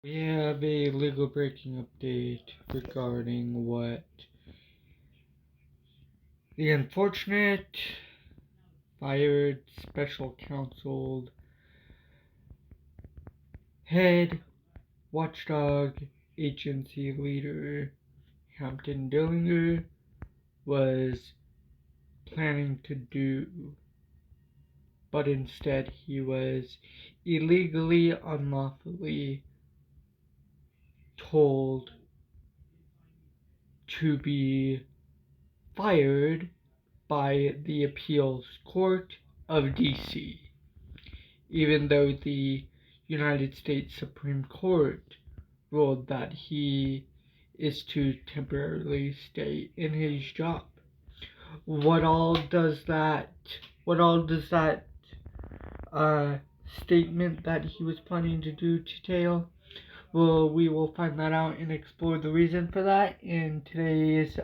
We have a legal breaking update regarding what the unfortunate fired special counsel head watchdog agency leader Hampton Dellinger was planning to do, but instead he was illegally, unlawfully told to be fired by the appeals court of D.C., even though the United States Supreme Court ruled that he is to temporarily stay in his job. What all does that statement that he was planning to do entail? Well, we will find that out and explore the reason for that in today's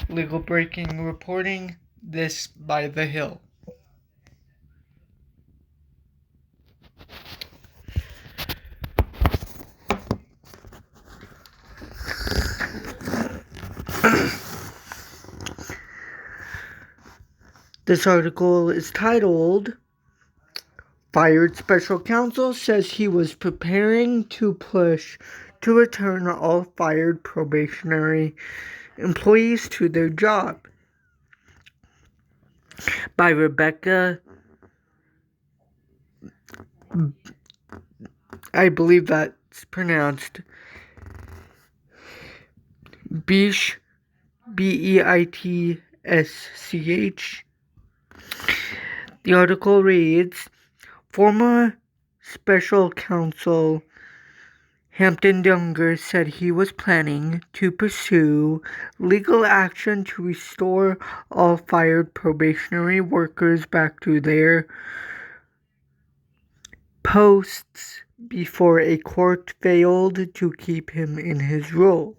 legal breaking reporting. This by The Hill. This article is titled, Fired Special Counsel Says He Was Preparing to Push to Return All Fired Probationary Employees to Their Job, by Rebecca, I believe that's pronounced Beitsch, Beitsch. The article reads, former special counsel Hampton Dellinger said he was planning to pursue legal action to restore all fired probationary workers back to their posts before a court failed to keep him in his role.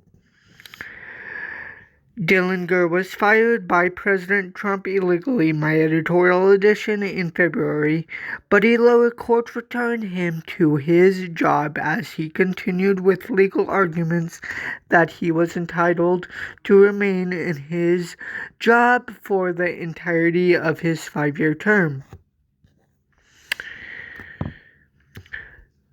Dellinger was fired by President Trump illegally, my editorial edition, in February, but a lower court returned him to his job as he continued with legal arguments that he was entitled to remain in his job for the entirety of his 5-year term.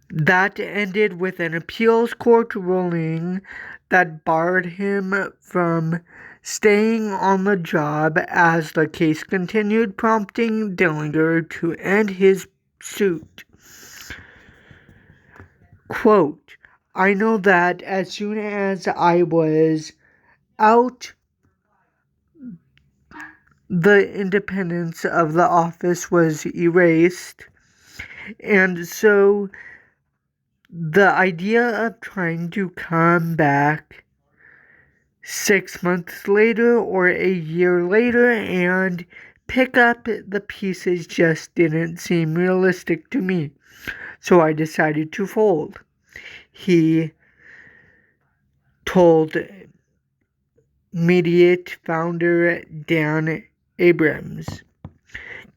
That ended with an appeals court ruling that barred him from staying on the job as the case continued, prompting Dellinger to end his suit. Quote, I know that as soon as I was out, the independence of the office was erased, and so the idea of trying to come back 6 months later or a year later and pick up the pieces just didn't seem realistic to me. So I decided to fold, he told Mediate founder Dan Abrams.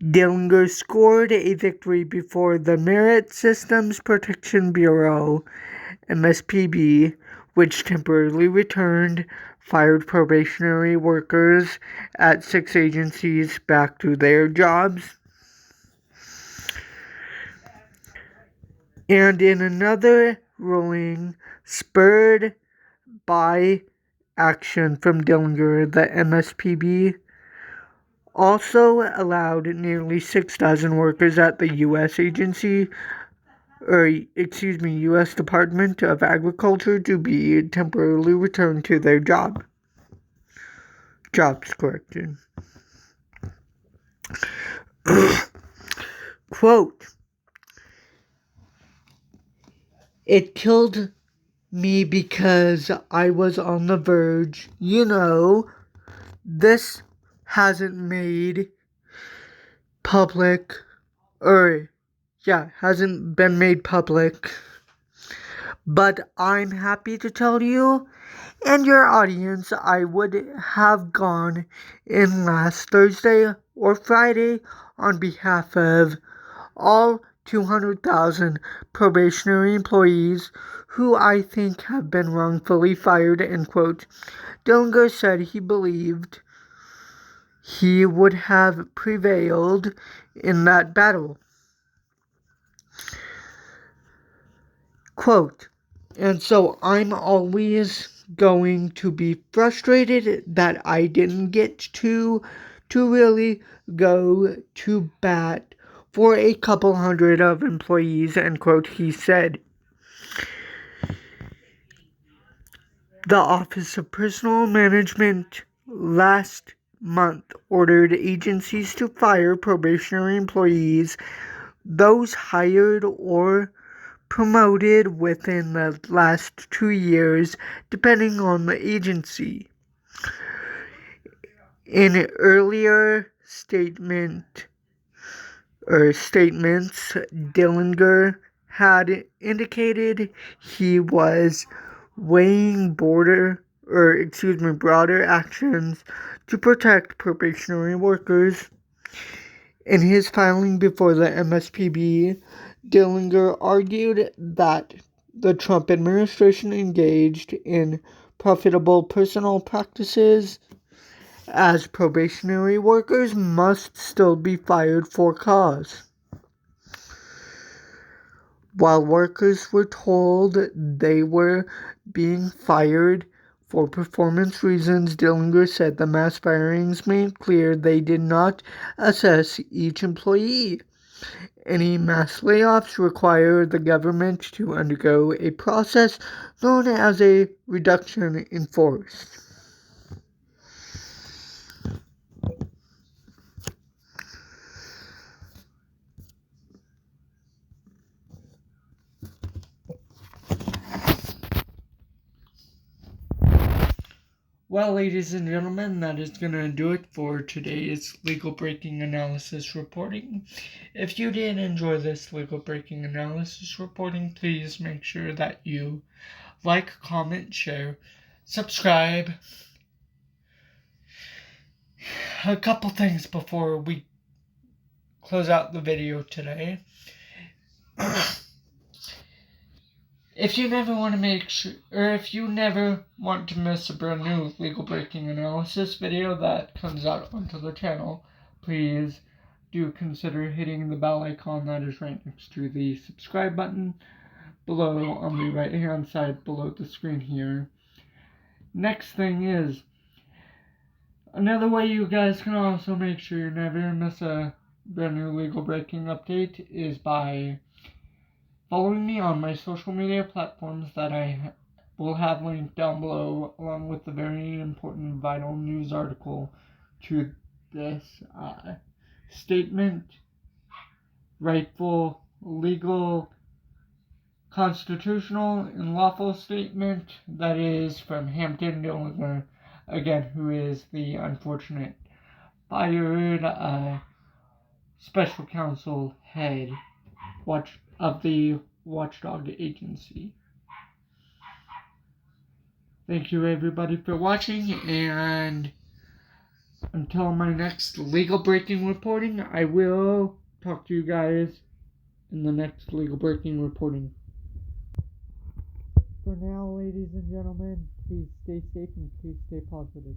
Dellinger scored a victory before the Merit Systems Protection Bureau, MSPB, which temporarily returned fired probationary workers at 6 agencies back to their jobs. And in another ruling spurred by action from Dellinger, the MSPB also allowed nearly 6,000 workers at the U.S. U.S. Department of Agriculture to be temporarily returned to their jobs. Quote, it killed me because I was on the verge. This hasn't been made public, but I'm happy to tell you and your audience I would have gone in last Thursday or Friday on behalf of all 200,000 probationary employees who I think have been wrongfully fired, end quote. Dellinger said he believed he would have prevailed in that battle. Quote, and so I'm always going to be frustrated that I didn't get to really go to bat for a couple hundred of employees, end quote, he said. The Office of Personnel Management last month ordered agencies to fire probationary employees, those hired or promoted within the last 2 years, depending on the agency. In earlier statements, Dellinger had indicated he was weighing broader actions to protect probationary workers. In his filing before the MSPB, Dellinger argued that the Trump administration engaged in profitable personnel practices, as probationary workers must still be fired for cause. While workers were told they were being fired for performance reasons, Dellinger said the mass firings made clear they did not assess each employee. Any mass layoffs require the government to undergo a process known as a reduction in force. Well, ladies and gentlemen, that is going to do it for today's legal breaking analysis reporting. If you did enjoy this legal breaking analysis reporting, please make sure that you like, comment, share, subscribe. A couple things before we close out the video today. If you never want to miss a brand new legal breaking analysis video that comes out onto the channel, please do consider hitting the bell icon that is right next to the subscribe button below on the right hand side below the screen here. Next thing is, another way you guys can also make sure you never miss a brand new legal breaking update is by following me on my social media platforms that I will have linked down below, along with the very important vital news article to this statement, rightful, legal, constitutional, and lawful statement that is from Hampton Dellinger, again, who is the unfortunate fired special counsel head of the watchdog agency. Thank you everybody for watching, and until my next legal breaking reporting, I will talk to you guys in the next legal breaking reporting. For now, ladies and gentlemen, please stay safe and please stay positive.